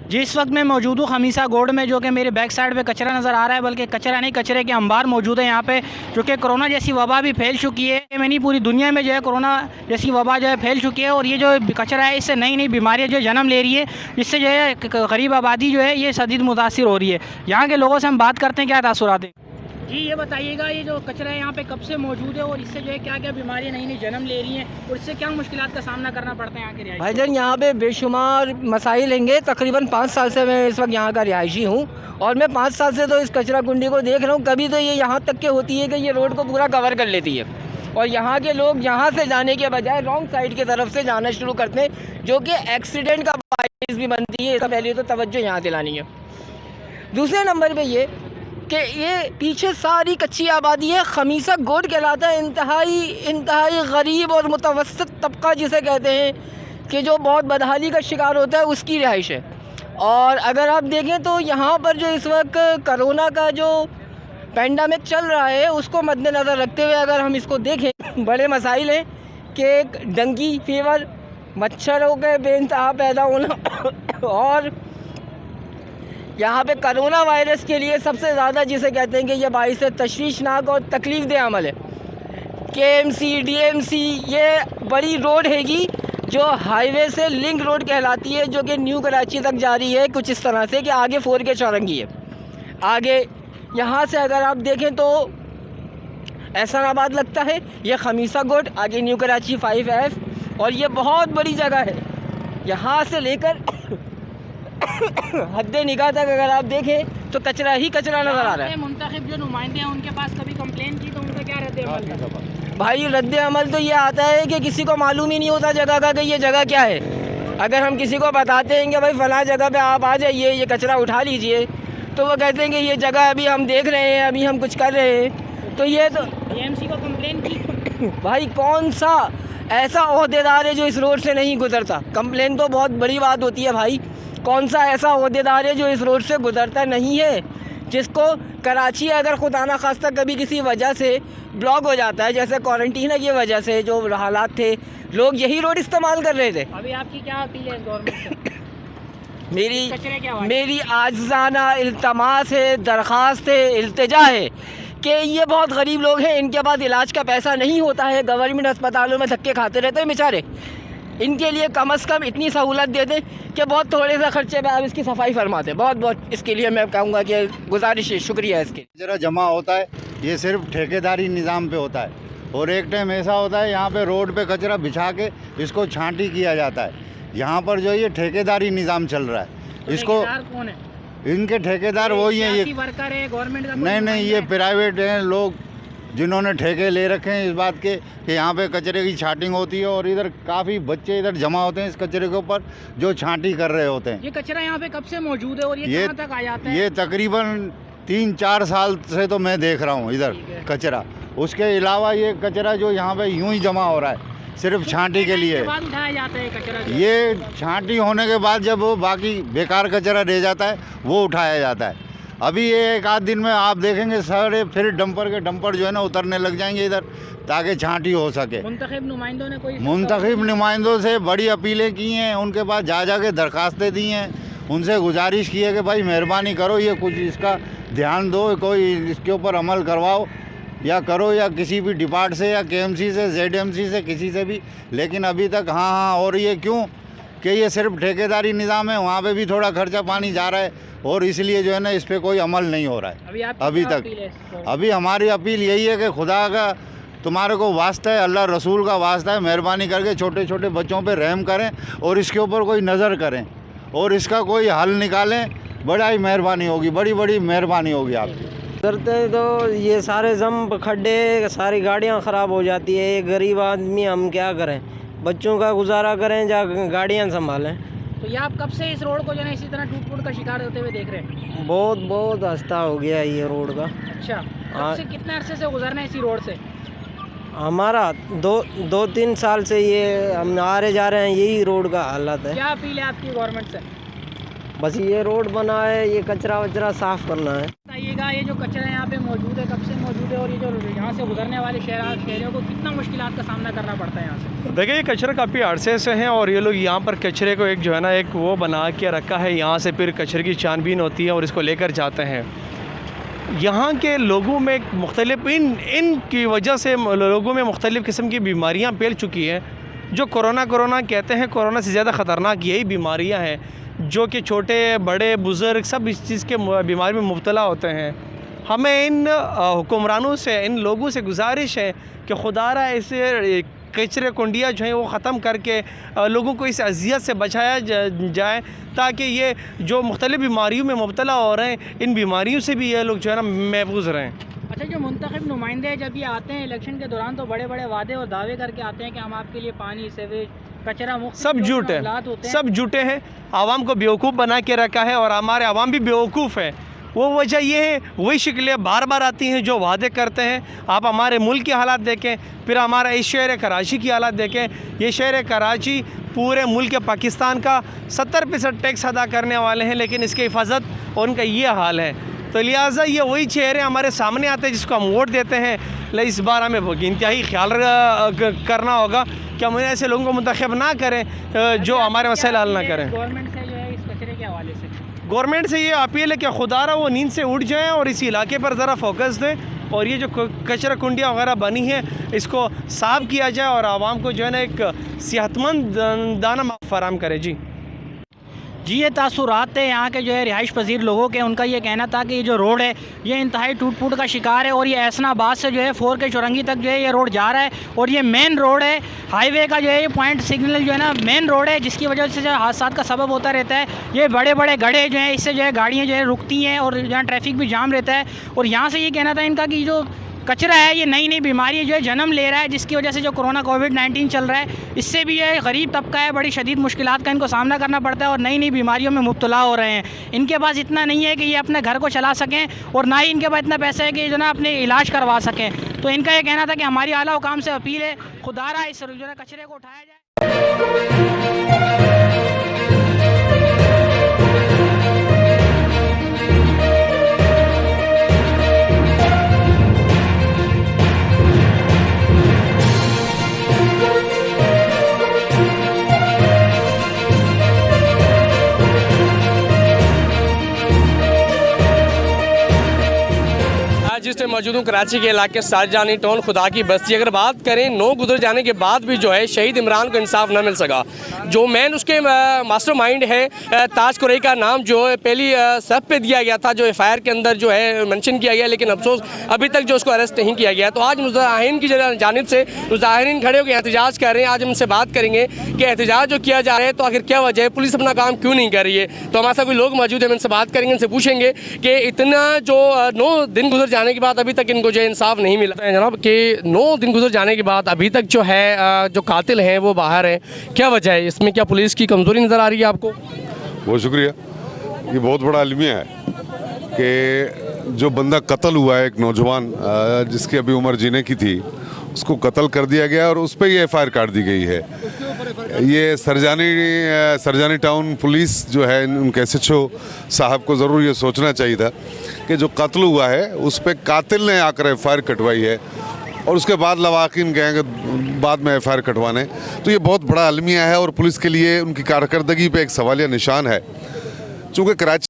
जी इस वक्त मैं मौजूद हूँ खमीसा गोड में, जो कि मेरे बैक साइड पे कचरा नज़र आ रहा है, बल्कि कचरा नहीं कचरे के अंबार मौजूद है यहाँ पे, जो कि कोरोना जैसी वबा भी फैल चुकी है। नहीं पूरी दुनिया में जो है कोरोना जैसी वबा जो है फैल चुकी है, और ये जो कचरा है इससे नई नई बीमारियाँ जो जन्म ले रही है, जिससे जो है गरीब आबादी जो है ये शदीद मुतासिर हो रही है। यहाँ के लोगों से हम बात करते हैं, क्या तासुरात हैं। जी ये बताइएगा, ये जो कचरा है यहाँ पे कब से मौजूद है और इससे जो है क्या क्या बीमारियाँ नई नई जन्म ले रही हैं, और इससे क्या मुश्किलात का सामना करना पड़ता है यहाँ के रिहायशी? भाईजान यहाँ पे बेशुमार मसाइल हैंगे। तकरीबन 5 साल से मैं इस वक्त यहाँ का रिहायशी हूँ, और मैं 5 साल से तो इस कचरा कुंडी को देख रहा हूँ। कभी तो ये यहाँ तक के होती है कि ये रोड को पूरा कवर कर लेती है, और यहाँ के लोग यहाँ से जाने के बजाय रॉन्ग साइड की तरफ से जाना शुरू करते हैं, जो कि एक्सीडेंट का बाइस भी बनती है। इसका पहले तो तवज्जो यहाँ दिलानी है। दूसरे नंबर पे ये कि ये पीछे सारी कच्ची आबादी है। खमीसा गोड कहलाता है इंतहाई गरीब और मुतवस्सित तबका जिसे कहते हैं, कि जो बहुत बदहाली का शिकार होता है, उसकी रिहाइश है। और अगर आप देखें तो यहाँ पर जो इस वक्त कोरोना का जो पैंडेमिक चल रहा है, उसको मद्देनज़र रखते हुए अगर हम इसको देखें, बड़े मसाइल हैं कि डेंगू फीवर, मच्छरों के बेइंतहा पैदा होना, और यहाँ पे करोना वायरस के लिए सबसे ज़्यादा जिसे कहते हैं कि ये बाइस तशवीशनाक और तकलीफ़ दे अमल है, KMC DMC ये बड़ी रोड हैगी जो हाईवे से लिंक रोड कहलाती है, जो कि न्यू कराची तक जा रही है। कुछ इस तरह से कि आगे 4 के चौरंगी है। आगे यहाँ से अगर आप देखें तो एहसानाबाद लगता है, ये खमीसा गोड, आगे न्यू कराची 5F, और ये बहुत बड़ी जगह है। यहाँ से लेकर हद्दे निगाह तक अगर आप देखें तो कचरा ही कचरा नज़र आ रहा है। मुंतखब जो नुमाइंदे हैं उनके पास कभी कंप्लेन की तो उनका क्या रद्द अमल था? भाई रद्द अमल तो ये आता है कि किसी को मालूम ही नहीं होता जगह का कि ये जगह क्या है। अगर हम किसी को बताते हैं कि भाई फ़लाँ जगह पे आप आ जाइए, ये कचरा उठा लीजिए, तो वो कहते हैं कि ये जगह अभी हम देख रहे हैं, अभी हम कुछ कर रहे हैं। तो ये तो DMC को कंप्लेन की? भाई कौन सा ऐसा ओहदेदार है जो इस रोड से नहीं गुजरता? कंप्लेन तो बहुत बड़ी बात होती है भाई। कौन सा ऐसा ओहदेदार है जो इस रोड से गुजरता नहीं है, जिसको कराची अगर खुदा ना खास्ता कभी किसी वजह से ब्लॉक हो जाता है, जैसे क्वारंटीन की वजह से जो हालात थे, लोग यही रोड इस्तेमाल कर रहे थे। अभी आपकी क्या अपील है गवर्नमेंट से? मेरी आजिज़ाना इल्तमास है, दरख्वास्त है, इल्तिजा है कि ये बहुत गरीब लोग हैं, इनके पास इलाज का पैसा नहीं होता है, गवर्नमेंट अस्पतालों में धक्के खाते रहते हैं बेचारे। इनके लिए कम से कम इतनी सहूलत दे दें कि बहुत थोड़े से खर्चे में आप इसकी सफाई फरमाते। बहुत इसके लिए मैं कहूँगा कि गुजारिश है, शुक्रिया इसके। जरा जमा होता है, ये सिर्फ ठेकेदारी निज़ाम पे होता है, और एक टाइम ऐसा होता है यहाँ पे रोड पे कचरा बिछा के इसको छांटी किया जाता है। यहाँ पर जो ये ठेकेदारी निज़ाम चल रहा है, तो इसको कौन है? इनके ठेकेदार वही हैं, ये वर्कर है गवर्नमेंट का? नहीं, ये प्राइवेट हैं लोग जिन्होंने ठेके ले रखे हैं इस बात के कि यहाँ पे कचरे की छांटिंग होती है, और इधर काफ़ी बच्चे इधर जमा होते हैं इस कचरे के ऊपर जो छांटी कर रहे होते हैं। ये कचरा यहाँ पे कब से मौजूद है और ये कहाँ तक आ जाता है? ये तकरीबन 3-4 साल से तो मैं देख रहा हूँ इधर कचरा। उसके अलावा ये कचरा जो यहाँ पे यूं ही जमा हो रहा है सिर्फ छांटी के लिए। उठाया जाता है कचरा? ये छांटी होने के बाद जब वो बाकी बेकार कचरा रह जाता है वो उठाया जाता है। अभी ये 1 आध दिन में आप देखेंगे सारे फिर डंपर जो है ना उतरने लग जाएंगे इधर, ताकि छांटी हो सके। मुंतखब नुमाइंदों से बड़ी अपीलें की हैं, उनके पास जा के दरखास्तें दी हैं, उनसे गुजारिश की है कि भाई मेहरबानी करो, ये कुछ इसका ध्यान दो, कोई इसके ऊपर अमल करवाओ या करो, या किसी भी डिपार्ट से या KMC से ZMC से किसी से भी। लेकिन अभी तक हाँ, और ये क्यों कि ये सिर्फ ठेकेदारी निज़ाम है, वहाँ पे भी थोड़ा खर्चा पानी जा रहा है, और इसलिए जो है ना इस पर कोई अमल नहीं हो रहा है अभी तक। अभी हमारी अपील यही है कि खुदा का तुम्हारे को वास्ता है, अल्लाह रसूल का वास्ता है, मेहरबानी करके छोटे छोटे बच्चों पे रहम करें और इसके ऊपर कोई नज़र करें और इसका कोई हल निकालें। बड़ा ही मेहरबानी होगी, बड़ी मेहरबानी होगी आपकी। करते तो ये सारे जंप खड्डे, सारी गाड़ियाँ ख़राब हो जाती है। एक गरीब आदमी हम क्या करें, बच्चों का गुजारा करें या गाड़ियाँ संभालें। तो ये आप कब से इस रोड को जो है इसी तरह टूट का शिकार होते हुए देख रहे हैं? बहुत हस्ता हो गया ये रोड का। अच्छा, कब से, कितने अरसे से गुजरना है इसी रोड से? हमारा 2-3 साल से ये हम आ रहे जा रहे हैं, यही रोड का हालत है। क्या अपील है आपकी गवर्नमेंट से? बस ये रोड बना है, ये कचरा वचरा साफ़ करना है। बताइएगा, ये जो कचरा यहाँ पे मौजूद है कब से मौजूद मौजूद है और ये जो यहाँ से गुजरने वाले शहरियों को कितना मुश्किलात का सामना करना पड़ता है यहाँ से? देखिए ये कचरा काफ़ी अरसे से हैं और ये लोग यहाँ पर कचरे को एक जो है ना एक वो बना के रखा है, यहाँ से फिर कचरे की छानबीन होती है और इसको लेकर जाते हैं। यहाँ के लोगों में मुख्तलिफ इनकी वजह से लोगों में मुख्तलिफ़ किस्म की बीमारियाँ फैल चुकी हैं, जो कोरोना कहते हैं। कोरोना से ज़्यादा ख़तरनाक यही बीमारियाँ हैं, जो कि छोटे बड़े बुज़ुर्ग सब इस चीज़ के बीमारी में मुब्तला होते हैं। हमें इन हुक्मरानों से, इन लोगों से गुजारिश है कि खुदारा ऐसे कचरे कुंडियाँ जो हैं वो ख़त्म करके लोगों को इस अजियत से बचाया जाए, ताकि ये जो मुख्तलिफ़ बीमारियों में मुब्तला हो रहे हैं, इन बीमारियों से भी ये लोग जो है ना महफूज रहें। अच्छा, जो मुंतखब नुमाइंदे जब ये आते हैं इलेक्शन के दौरान तो बड़े बड़े वादे और दावे करके आते हैं कि हम आपके लिए पानी, सीवेज, कचरा मुक्त, सब झूठ है, सब झूठे हैं। आवाम को बेवकूफ़ बना के रखा है और हमारे आवाम भी बेवकूफ़ है। वो वजह ये है, वही शिकलें बार बार आती हैं जो वादे करते हैं। आप हमारे मुल्क के हालात देखें, फिर हमारा इस शहर कराची की हालात देखें। ये शहर कराची पूरे मुल्क पाकिस्तान का 70% टैक्स अदा करने वाले हैं, लेकिन इसकी हिफाजत और उनका ये हाल है। तो लिहाजा ये वही चेहरे हमारे सामने आते हैं जिसको हम वोट देते हैं। इस बार हमें इंतहाई ख्याल करना होगा कि हम ऐसे लोगों को मुंतखब ना करें जो हमारे मसले हल ना करें। गवर्नमेंट से जो है इस कचरे के हवाले से गवर्नमेंट से ये अपील है कि खुदारा वो नींद से उठ जाएं और इस इलाके पर ज़रा फोकस दें और ये जो कचरा कुंडियाँ वगैरह बनी है इसको साफ़ किया जाए और आवाम को जो है ना एक सेहतमंद दाना फराहम करे। जी, ये तासुरात थे यहाँ के जो है रिहाइश पजीर लोगों के। उनका ये कहना था कि ये जो रोड है ये इंतहाई टूट फूट का शिकार है और ये एहसनाबाद से जो है 4 के चौरंगी तक जो है ये रोड जा रहा है और ये मेन रोड है, हाईवे का जो है ये पॉइंट सिग्नल जो है ना मेन रोड है, जिसकी वजह से जो हादसा का सबब होता रहता है। ये बड़े बड़े गड्ढे जो हैं, इससे जो है गाड़ियाँ जो है रुकती हैं और यहाँ ट्रैफिक भी जाम रहता है। और यहाँ से ये कहना था इनका कि जो कचरा है ये नई नई बीमारी जो है जन्म ले रहा है, जिसकी वजह से जो कोरोना कोविड-19 चल रहा है इससे भी ये गरीब तबका है, बड़ी शदीद मुश्किलात का इनको सामना करना पड़ता है और नई नई बीमारियों में मुब्तला हो रहे हैं। इनके पास इतना नहीं है कि ये अपने घर को चला सकें और ना ही इनके पास इतना पैसा है कि जो ना अपने इलाज करवा सकें। तो इनका ये कहना था कि हमारी आला हुकाम से अपील है, खुदारा इस जो है कचरे को उठाया जाए। जिस टाइम मौजूद हूँ कराची के इलाके सारजानी टाउन खुदा की बस्ती। अगर बात करें 9 गुजर जाने के बाद भी जो है शहीद इमरान को इंसाफ न मिल सका। जो मैन उसके मास्टरमाइंड है ताज कुरैशी का नाम जो है पहली सब पे दिया गया था, जो एफआईआर के अंदर जो है मेंशन किया गया, लेकिन अफसोस अभी तक जो उसको अरेस्ट नहीं किया गया। तो आज मुजाहिरीन की जानिब से मुजाहिरीन खड़े होकर एहतजाज कर रहे हैं। आज हमसे बात करेंगे कि एहतजाज जो किया जा रहा है तो आखिर क्या वजह है, पुलिस अपना काम क्यों नहीं कर रही है। तो हमारे साथ कोई लोग मौजूद हैं, उनसे बात करेंगे, उनसे पूछेंगे कि इतना जो 9 दिन गुजर जाने के बाद अभी तक इनको जो इंसाफ नहीं मिला है जनाब, कि 9 दिन गुजर जाने के बाद अभी तक जो है जो कातिल हैं वो बाहर हैं, क्या वजह है? इसमें क्या पुलिस की कमज़ोरी नज़र आ रही है आपको? बहुत शुक्रिया। ये बहुत बड़ा अलमिया है कि जो बंदा कत्ल हुआ है, एक नौजवान जिसकी अभी उम्र जीने की थी, उसको कत्ल कर दिया गया और उस पर ये एफआईआर काट दी गई है। ये सरजानी टाउन पुलिस जो है, उनके SHO साहब को ज़रूर ये सोचना चाहिए था कि जो कत्ल हुआ है उस पर कातिल ने आकर एफआईआर कटवाई है और उसके बाद लवाकिन गए बाद में एफआईआर कटवाने। तो ये बहुत बड़ा अलमिया है और पुलिस के लिए उनकी कारकर्दगी पे एक सवालिया निशान है। चूँकि कराची